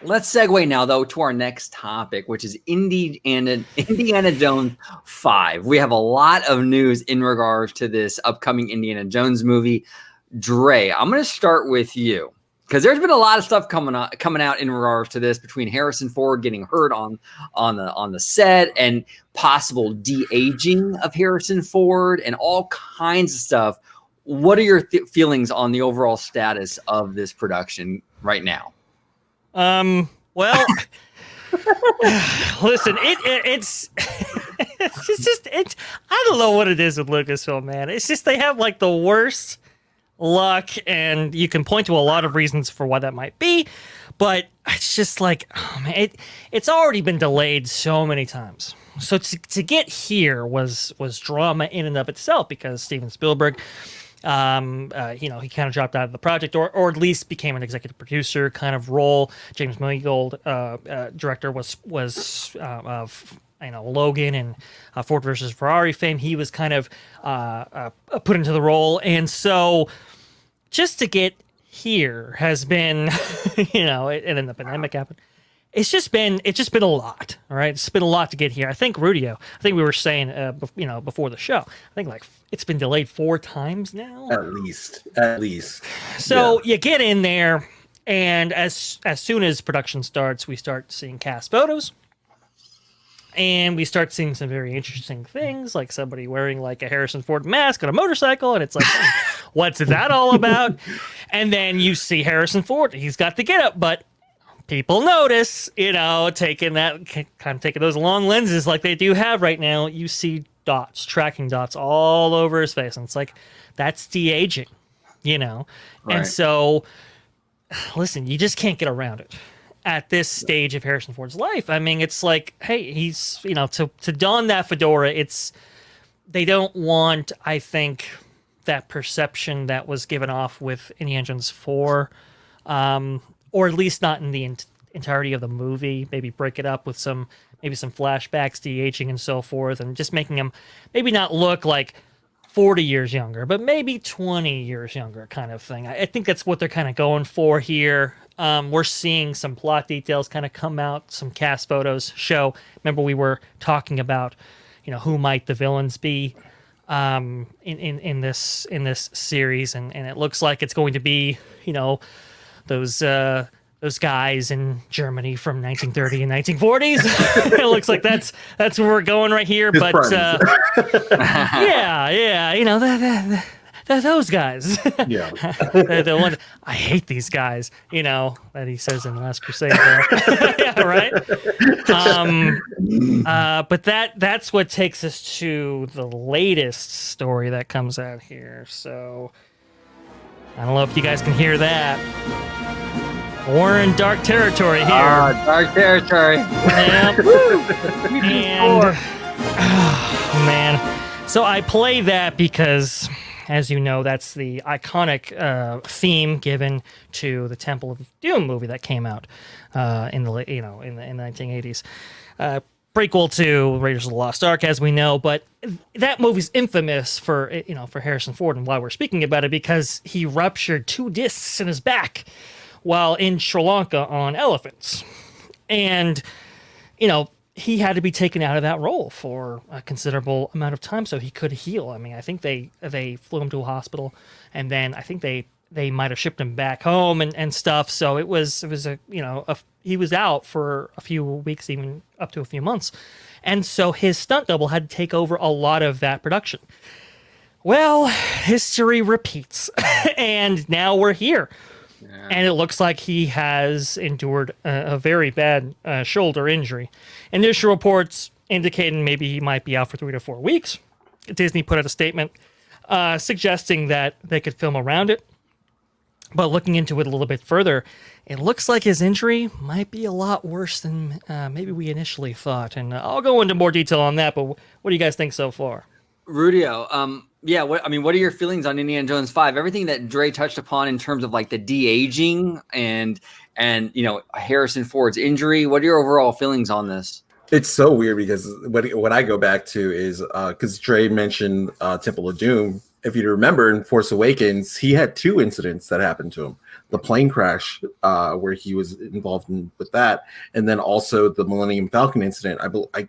Let's segue now, though, to our next topic, which is Indiana Jones 5. We have a lot of news in regards to this upcoming Indiana Jones movie. Dre, I'm going to start with you because there's been a lot of stuff coming out in regards to this, between Harrison Ford getting hurt on the set and possible de-aging of Harrison Ford and all kinds of stuff. What are your feelings on the overall status of this production right now? Well, listen, it's I don't know what it is with Lucasfilm, man. It's just they have like the worst luck, and you can point to a lot of reasons for why that might be, but it's just like, oh man, it's already been delayed so many times. So to get here was drama in and of itself, because Steven Spielberg, he kind of dropped out of the project, or at least became an executive producer kind of role. James Mangold, director, was Logan and Ford versus Ferrari fame. He was kind of put into the role, and so just to get here has been, and then the pandemic happened. It's just been a lot. All right, it's been a lot to get here. I think Rudio, we were saying, before the show, I think like it's been delayed 4 times now. At least. So you get in there, and as soon as production starts, we start seeing cast photos, and we start seeing some very interesting things, like somebody wearing like a Harrison Ford mask on a motorcycle, and it's like, what's that all about? And then you see Harrison Ford; he's got the getup, but people notice, taking those long lenses like they do have right now. You see tracking dots all over his face, and it's like, that's de-aging, Right. And so, listen, you just can't get around it at this stage of Harrison Ford's life. I mean, it's like, hey, he's, to don that fedora, they don't want, I think, that perception that was given off with Indiana Jones 4, or at least not in the entirety of the movie. Maybe break it up with some flashbacks, de-aging and so forth, and just making him maybe not look like 40 years younger, but maybe 20 years younger kind of thing. I think that's what they're kind of going for here. We're seeing some plot details kind of come out, some cast photos show. Remember, we were talking about, who might the villains be in this series, and it looks like it's going to be, those guys in Germany from 1930 and 1940s. It looks like that's where we're going right here. His but those guys. Yeah. the one, I hate these guys, that he says in The Last Crusade. Yeah, right. But that's what takes us to the latest story that comes out here. So I don't know if you guys can hear that. We're in dark territory here. Dark territory. Yep. And, oh, man. So I play that because, as you know, that's the iconic theme given to the Temple of Doom movie that came out in the 1980s. Prequel to Raiders of the Lost Ark, as we know, but that movie's infamous for Harrison Ford, and why we're speaking about it, because he ruptured 2 discs in his back while in Sri Lanka on elephants. And, he had to be taken out of that role for a considerable amount of time so he could heal. I mean, I think they flew him to a hospital, and then I think they might have shipped him back home and stuff. So it was he was out for a few weeks, even up to a few months. And so his stunt double had to take over a lot of that production. Well, history repeats. And now we're here. Yeah. And it looks like he has endured a very bad shoulder injury. Initial reports indicating maybe he might be out for 3 to 4 weeks. Disney put out a statement suggesting that they could film around it. But looking into it a little bit further, it looks like his injury might be a lot worse than maybe we initially thought. And I'll go into more detail on that, but what do you guys think so far? Rudio, what are your feelings on Indiana Jones 5? Everything that Dre touched upon in terms of like the de-aging and Harrison Ford's injury. What are your overall feelings on this? It's so weird because what I go back to is because Dre mentioned Temple of Doom, if you remember in Force Awakens, he had 2 incidents that happened to him. The plane crash, where he was involved with that, and then also the Millennium Falcon incident. I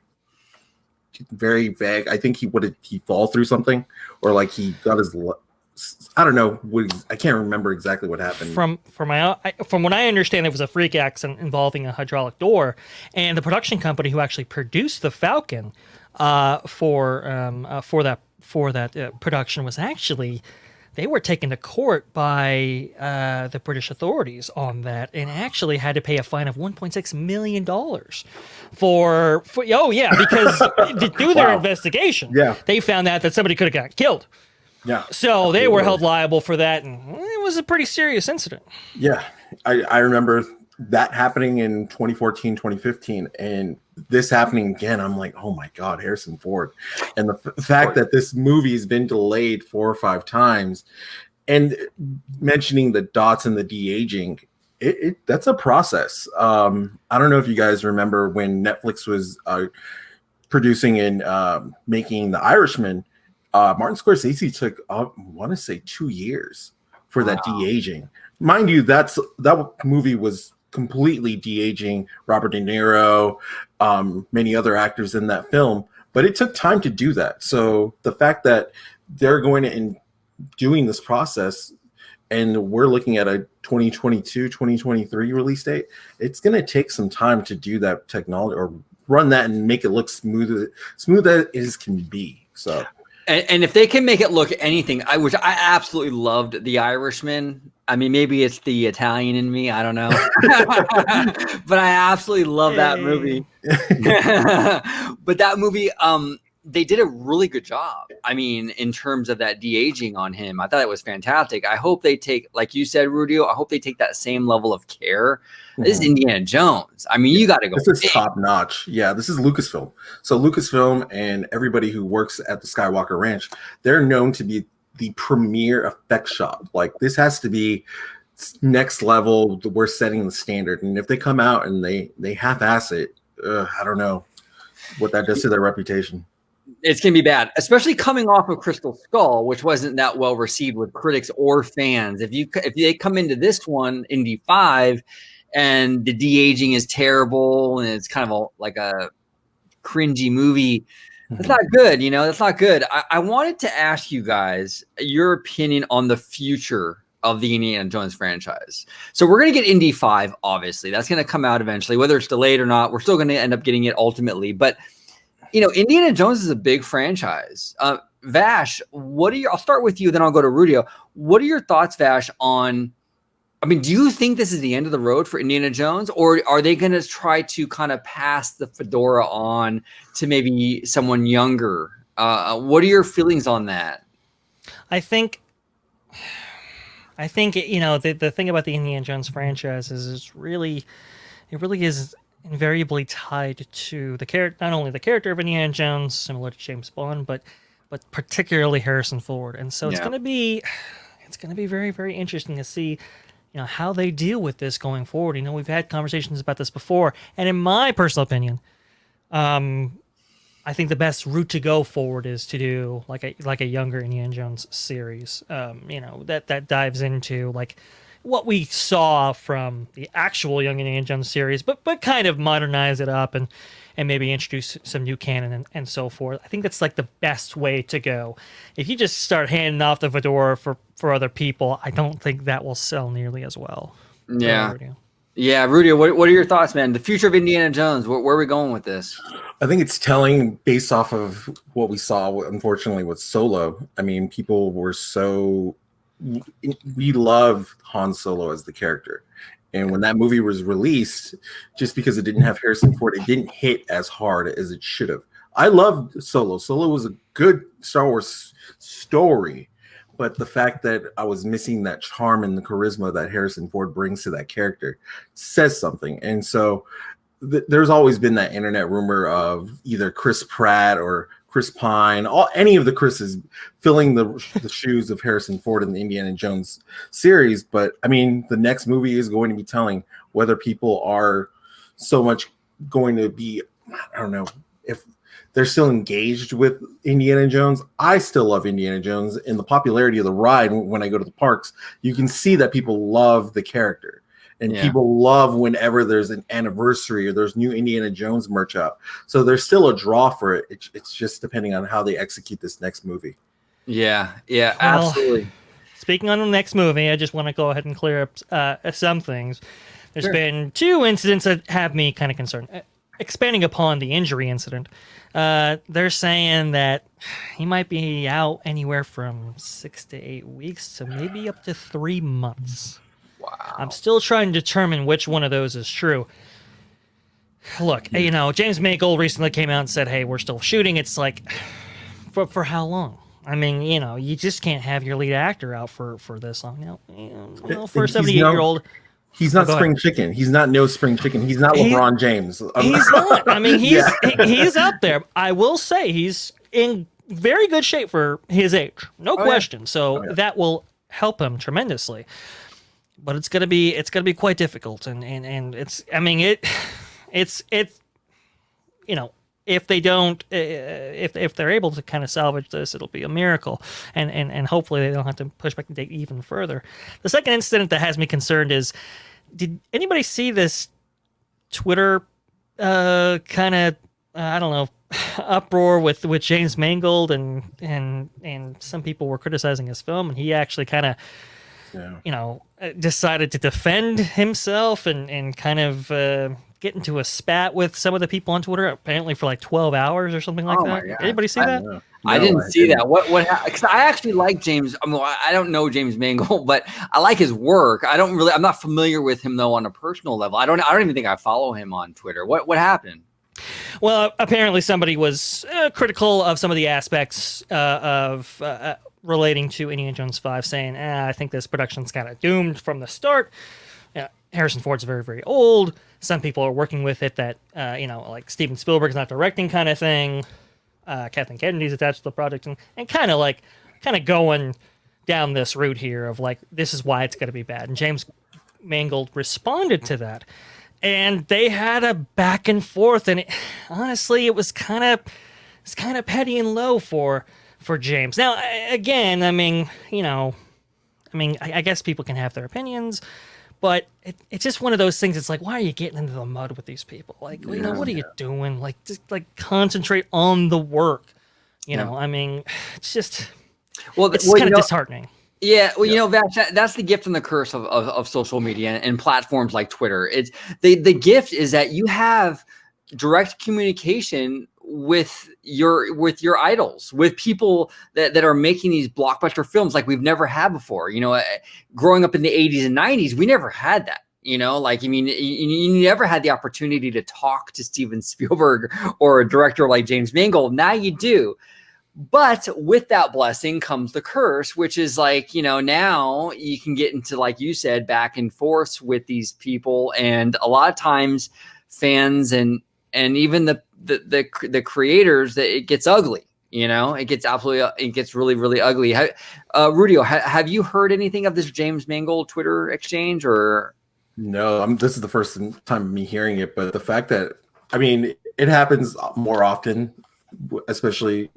very vague. I think he fall through something, or like he got his. I don't know. I can't remember exactly what happened. From what I understand, it was a freak accident involving a hydraulic door, and the production company who actually produced the Falcon for that production was actually. They were taken to court by the British authorities on that, and actually had to pay a fine of $1.6 million for because through their investigation, they found out that somebody could have got killed. Yeah. So they were held liable for that, and it was a pretty serious incident. Yeah, I remember that happening in 2014, 2015, and this happening again. I'm like, oh my God, Harrison Ford. And the fact that this movie's been delayed 4 or 5 times, and mentioning the dots and the de-aging, that's a process. I don't know if you guys remember when Netflix was producing and making The Irishman. Martin Scorsese took, I want to say, 2 years for that de-aging. Mind you, that movie was completely de-aging Robert De Niro, many other actors in that film, but it took time to do that. So the fact that they're going to and doing this process, and we're looking at a 2022, 2023 release date, it's going to take some time to do that technology or run that and make it look smooth as can be. So. And if they can make it look anything, which I absolutely loved The Irishman. I mean, maybe it's the Italian in me. I don't know. But I absolutely love that movie. But that movie, they did a really good job. I mean, in terms of that de-aging on him, I thought it was fantastic. I hope they take, like you said, Rudio, I hope they take that same level of care. This is Indiana Jones. I mean, you got to go. This is top notch. Yeah, this is Lucasfilm. So Lucasfilm and everybody who works at the Skywalker Ranch, they're known to be the premier effect shop. Like, this has to be next level. We're setting the standard. And if they come out and they half-ass it, I don't know what that does to their reputation. It's going to be bad, especially coming off of Crystal Skull, which wasn't that well received with critics or fans. If they come into this one, Indy 5, and the de-aging is terrible and it's kind of like a cringy movie, that's not good. That's not good. I wanted to ask you guys your opinion on the future of the Indiana Jones franchise. So we're going to get Indy 5, obviously. That's going to come out eventually. Whether it's delayed or not, we're still going to end up getting it ultimately. But Indiana Jones is a big franchise. Vash, I'll start with you, then I'll go to Rudio. What are your thoughts, Vash, on, do you think this is the end of the road for Indiana Jones, or are they going to try to kind of pass the fedora on to maybe someone younger? What are your feelings on that? I think the thing about the Indiana Jones franchise is it really is invariably tied to the character, not only the character of Indiana Jones, similar to James Bond, but particularly Harrison Ford. And so it's going to be very, very interesting to see, how they deal with this going forward. We've had conversations about this before, and in my personal opinion, I think the best route to go forward is to do like a younger Indiana Jones series. That dives into like what we saw from the actual Young Indiana Jones series, but kind of modernize it up and maybe introduce some new canon and so forth. I think that's like the best way to go. If you just start handing off the fedora for other people, I don't think that will sell nearly as well. Yeah. Yeah, Rudio, what are your thoughts, man? The future of Indiana Jones, where are we going with this? I think it's telling based off of what we saw, unfortunately, with Solo. I mean, people were we love Han Solo as the character. And when that movie was released, just because it didn't have Harrison Ford, it didn't hit as hard as it should have. I loved Solo. Solo was a good Star Wars story, but the fact that I was missing that charm and the charisma that Harrison Ford brings to that character says something. And so there's always been that internet rumor of either Chris Pratt or Chris Pine, any of the Chris's filling the shoes of Harrison Ford in the Indiana Jones series. But I mean, the next movie is going to be telling whether people are so much going to be, I don't know, if they're still engaged with Indiana Jones. I still love Indiana Jones, and the popularity of the ride when I go to the parks, you can see that people love the character. And people love whenever there's an anniversary or there's new Indiana Jones merch out. So there's still a draw for it. It's just depending on how they execute this next movie. Yeah, absolutely. Speaking on the next movie, I just want to go ahead and clear up some things. There's been 2 incidents that have me kind of concerned. Expanding upon the injury incident, they're saying that he might be out anywhere from 6 to 8 weeks to maybe up to 3 months. Wow. I'm still trying to determine which one of those is true. Look, James Mangold recently came out and said, hey, we're still shooting. It's like, for how long? I mean, you just can't have your lead actor out for this long. For a 78-year-old... He's not spring chicken. He's not no spring chicken. He's not LeBron James. He's not. I mean, he's up there. I will say he's in very good shape for his age. No question. So that will help him tremendously. But it's gonna be quite difficult, and it's if they don't if they're able to kind of salvage this, it'll be a miracle, and hopefully they don't have to push back the date even further. The second incident that has me concerned is, did anybody see this Twitter kind of I don't know uproar with James Mangold and some people were criticizing his film, and he actually kind of decided to defend himself and kind of get into a spat with some of the people on Twitter, apparently for like 12 hours or something like that. Anybody see that? No, I didn't see that. Because I actually like James. I mean, I don't know James Mangold, but I like his work. I'm not familiar with him though on a personal level. I don't even think I follow him on Twitter. What happened? Well, apparently somebody was critical of some of the aspects of relating to Indiana Jones 5, saying, I think this production's kind of doomed from the start. Harrison Ford's very, very old. Some people are working with it that, like Steven Spielberg's not directing kind of thing. Kathleen Kennedy's attached to the project and kind of going down this route here of like, this is why it's going to be bad. And James Mangold responded to that. And they had a back and forth, and honestly, it was kind of petty and low for James. Now, again, I guess people can have their opinions, but it's just one of those things. It's like, why are you getting into the mud with these people? Like, what are you doing? Like, just like concentrate on the work. It's just it's kind of disheartening. Yeah, well, Vash, that's the gift and the curse of social media and platforms like Twitter. It's the gift is that you have direct communication with your idols, with people that are making these blockbuster films like we've never had before. Growing up in the 80s and 90s, we never had that. You never had the opportunity to talk to Steven Spielberg or a director like James Mangold. Now you do. But with that blessing comes the curse, which is like, now you can get into, like you said, back and forth with these people. And a lot of times fans and even the creators, that it gets ugly, it gets really, really ugly. Rudio, have you heard anything of this James Mangold Twitter exchange or? No, this is the first time of me hearing it, but the fact that, it happens more often, especially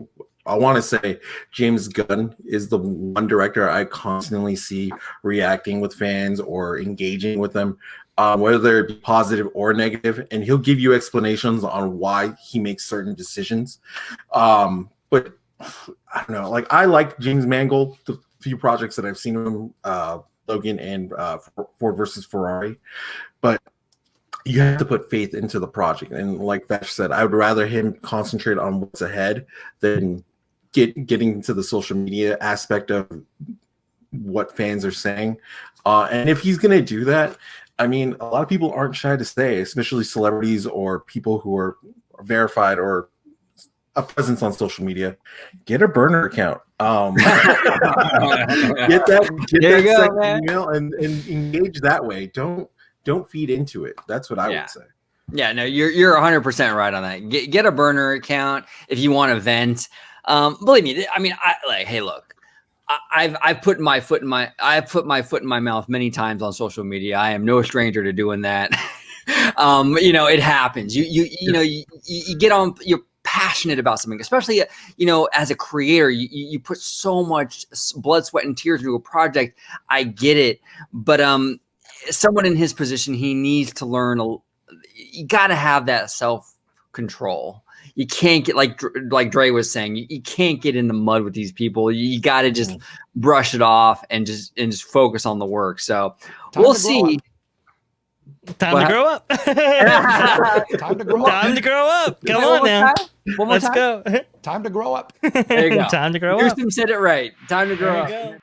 I want to say James Gunn is the one director I constantly see reacting with fans or engaging with them, whether it be positive or negative, and he'll give you explanations on why he makes certain decisions. But I don't know, I like James Mangold, the few projects that I've seen him, Logan and Ford versus Ferrari, but you have to put faith into the project. And like Vash said, I would rather him concentrate on what's ahead than getting into the social media aspect of what fans are saying. And if he's going to do that, a lot of people aren't shy to say, especially celebrities or people who are verified or a presence on social media, get a burner account. Get that second email and engage that way. Don't feed into it. That's what I would say. Yeah, no, you're 100% right on that. Get a burner account if you want to vent. Believe me, hey, look, I've put my foot in my mouth many times on social media. I am no stranger to doing that. It happens. You get on, you're passionate about something, especially, as a creator, you put so much blood, sweat, and tears into a project. I get it. But someone in his position, he needs to learn. You got to have that self-control. You can't get, like Dre was saying, you can't get in the mud with these people. You got to just brush it off and just focus on the work. So we'll see. Time to grow up. Time to grow up. Time to grow up. Come on now. One more Let's time. go. Time to grow up. There you go. Time to grow up. Kirsten said it right. Time to grow up.